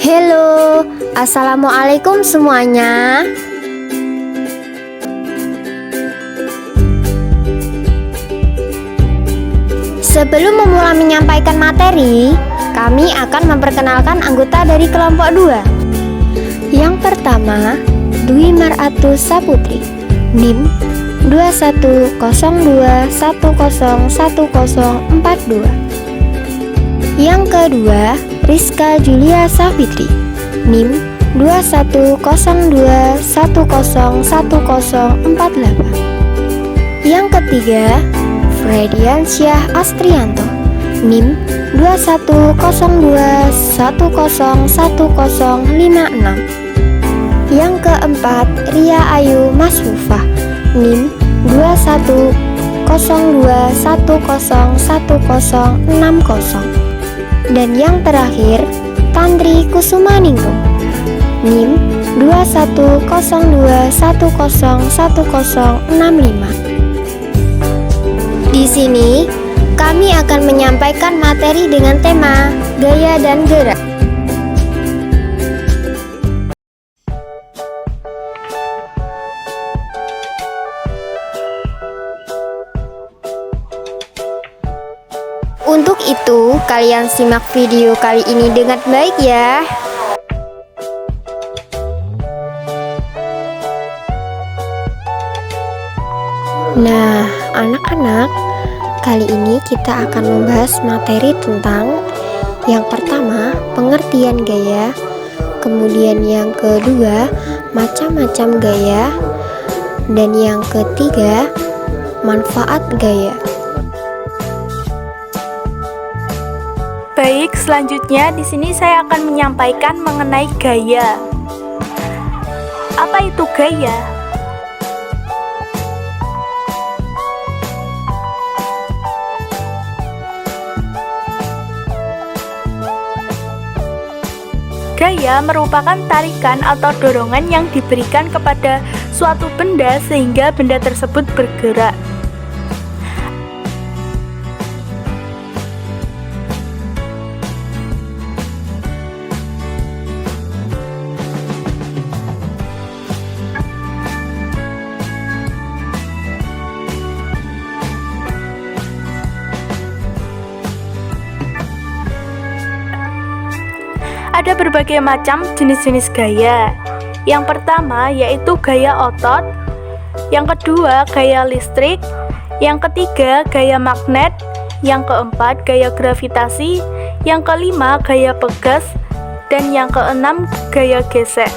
Halo, assalamualaikum semuanya. Sebelum memulai menyampaikan materi, kami akan memperkenalkan anggota dari kelompok 2. Yang pertama, Dwi Mar'atus Saputri, NIM 2102101042. Yang kedua, Rizka Julia Safitri, NIM 2102101048. Yang ketiga, Frediansyah Astrianto, NIM 2102101056. Yang keempat, Ria Ayu Masrufah, NIM 2102101060. Dan yang terakhir, Tantri Kusumaningrum, NIM 2102101065. Di sini, kami akan menyampaikan materi dengan tema gaya dan gerak. Untuk itu, kalian simak video kali ini dengan baik ya. Nah, anak-anak, kali ini kita akan membahas materi tentang yang pertama, pengertian gaya, kemudian yang kedua, macam-macam gaya, dan yang ketiga, manfaat gaya. Baik, selanjutnya di sini saya akan menyampaikan mengenai gaya. Apa itu gaya? Gaya merupakan tarikan atau dorongan yang diberikan kepada suatu benda sehingga benda tersebut bergerak. Ada berbagai macam jenis-jenis gaya. Yang pertama yaitu gaya otot, yang kedua gaya listrik, yang ketiga gaya magnet, yang keempat gaya gravitasi, yang kelima gaya pegas, dan yang keenam gaya gesek.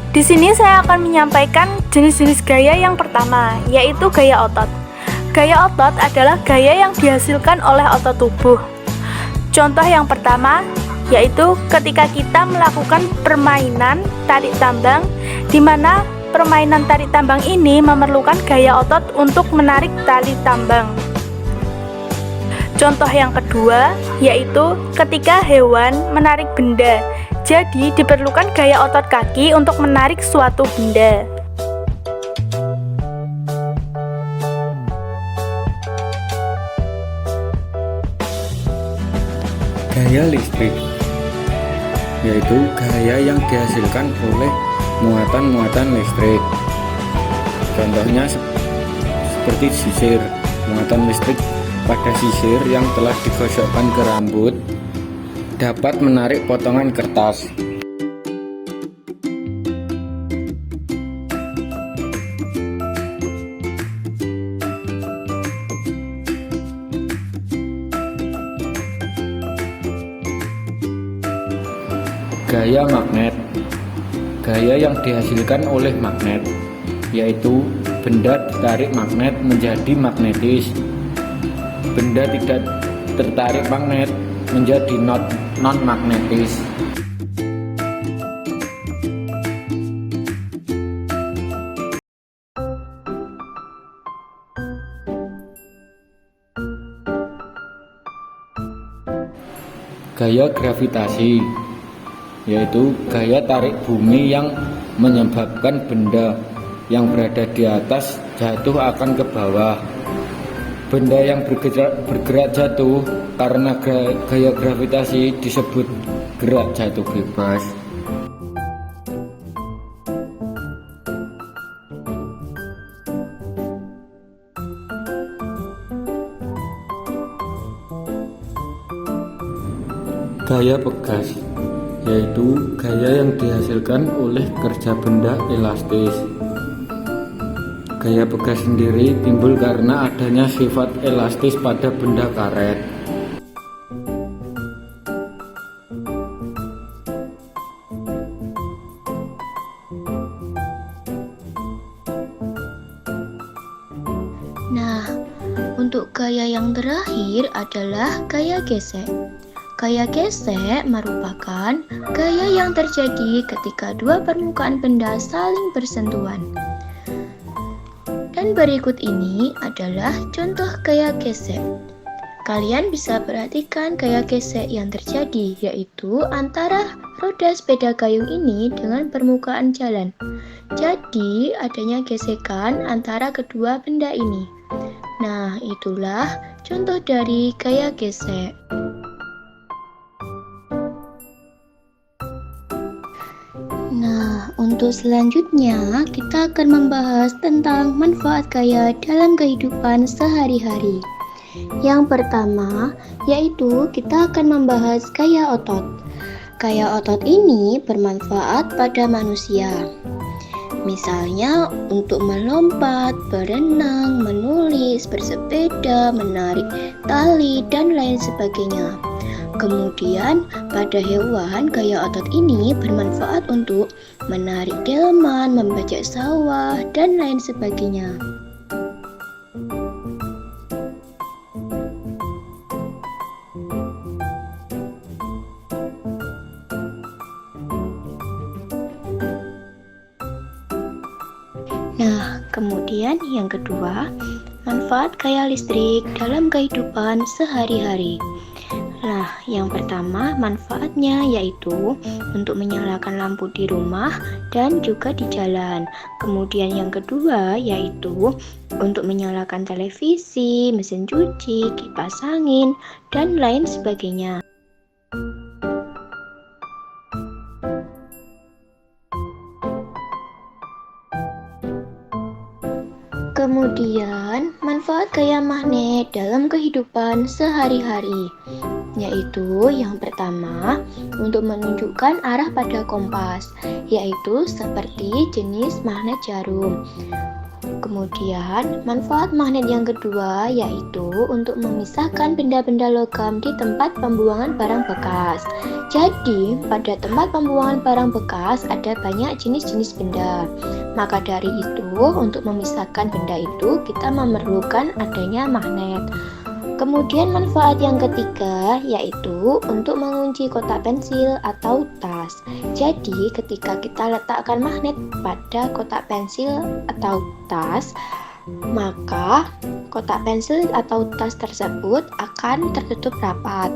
Di sini saya akan menyampaikan jenis-jenis gaya yang pertama, yaitu gaya otot. Gaya otot adalah gaya yang dihasilkan oleh otot tubuh. Contoh yang pertama, yaitu ketika kita melakukan permainan tarik tambang, di mana permainan tarik tambang ini memerlukan gaya otot untuk menarik tali tambang. Contoh yang kedua, yaitu ketika hewan menarik benda. Jadi, diperlukan gaya otot kaki untuk menarik suatu benda. Gaya listrik yaitu gaya yang dihasilkan oleh muatan-muatan listrik. Contohnya seperti sisir. Muatan listrik pada sisir yang telah digosokkan ke rambut dapat menarik potongan kertas. Gaya magnet, gaya yang dihasilkan oleh magnet, yaitu benda ditarik magnet menjadi magnetis. Benda tidak tertarik magnet menjadi non-magnetis. Gaya gravitasi yaitu gaya tarik bumi yang menyebabkan benda yang berada di atas jatuh akan ke bawah. Benda yang bergerak jatuh karena gaya gravitasi disebut gerak jatuh bebas. Gaya pegas yaitu gaya yang dihasilkan oleh kerja benda elastis. Gaya pegas sendiri timbul karena adanya sifat elastis pada benda karet. Nah, untuk gaya yang terakhir adalah gaya gesek. Gaya gesek merupakan gaya yang terjadi ketika dua permukaan benda saling bersentuhan. Dan berikut ini adalah contoh gaya gesek. Kalian bisa perhatikan gaya gesek yang terjadi, yaitu antara roda sepeda gayung ini dengan permukaan jalan. Jadi, adanya gesekan antara kedua benda ini. Nah, itulah contoh dari gaya gesek. Nah, untuk selanjutnya kita akan membahas tentang manfaat gaya dalam kehidupan sehari-hari. Yang pertama, yaitu kita akan membahas gaya otot. Gaya otot ini bermanfaat pada manusia. Misalnya untuk melompat, berenang, menulis, bersepeda, menarik tali, dan lain sebagainya. Kemudian pada hewan, gaya otot ini bermanfaat untuk menarik delman, membajak sawah, dan lain sebagainya. Nah, kemudian yang kedua, manfaat gaya listrik dalam kehidupan sehari-hari. Nah, yang pertama manfaatnya yaitu untuk menyalakan lampu di rumah dan juga di jalan. Kemudian yang kedua yaitu untuk menyalakan televisi, mesin cuci, kipas angin, dan lain sebagainya. Kemudian, manfaat gaya magnet dalam kehidupan sehari-hari, yaitu yang pertama, untuk menunjukkan arah pada kompas, yaitu seperti jenis magnet jarum. Kemudian, manfaat magnet yang kedua yaitu untuk memisahkan benda-benda logam di tempat pembuangan barang bekas. Jadi, pada tempat pembuangan barang bekas ada banyak jenis-jenis benda. Maka dari itu, untuk memisahkan benda itu kita memerlukan adanya magnet. Kemudian manfaat yang ketiga yaitu untuk mengunci kotak pensil atau tas. Jadi ketika kita letakkan magnet pada kotak pensil atau tas, maka kotak pensil atau tas tersebut akan tertutup rapat.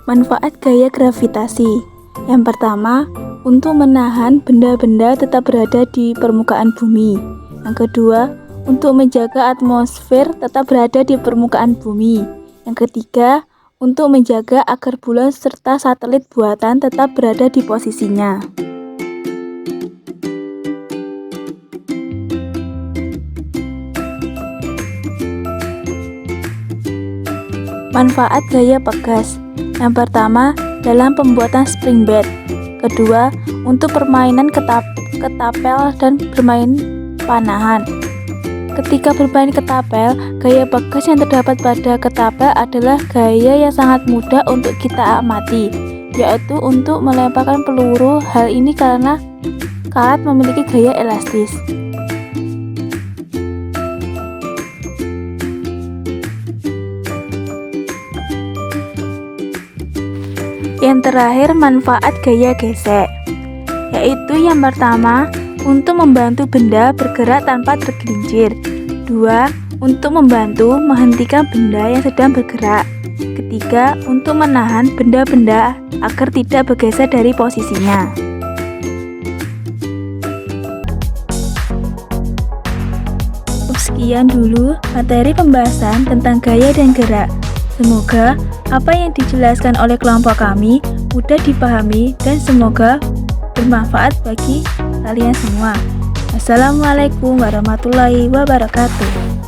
Manfaat gaya gravitasi. Yang pertama, untuk menahan benda-benda tetap berada di permukaan bumi. Yang kedua, untuk menjaga atmosfer tetap berada di permukaan bumi. Yang ketiga, untuk menjaga agar bulan serta satelit buatan tetap berada di posisinya. Manfaat gaya pegas. Yang pertama, dalam pembuatan spring bed. Kedua, untuk permainan ketapel dan bermain panahan. Ketika bermain ketapel, gaya pegas yang terdapat pada ketapel adalah gaya yang sangat mudah untuk kita amati, yaitu untuk melemparkan peluru. Hal ini karena karet memiliki gaya elastis. Yang terakhir, manfaat gaya gesek, yaitu yang pertama, untuk membantu benda bergerak tanpa tergelincir. Dua, untuk membantu menghentikan benda yang sedang bergerak. Ketiga, untuk menahan benda-benda agar tidak bergeser dari posisinya. Sekian dulu materi pembahasan tentang gaya dan gerak. Semoga apa yang dijelaskan oleh kelompok kami mudah dipahami dan semoga bermanfaat bagi kalian semua. Assalamualaikum warahmatullahi wabarakatuh.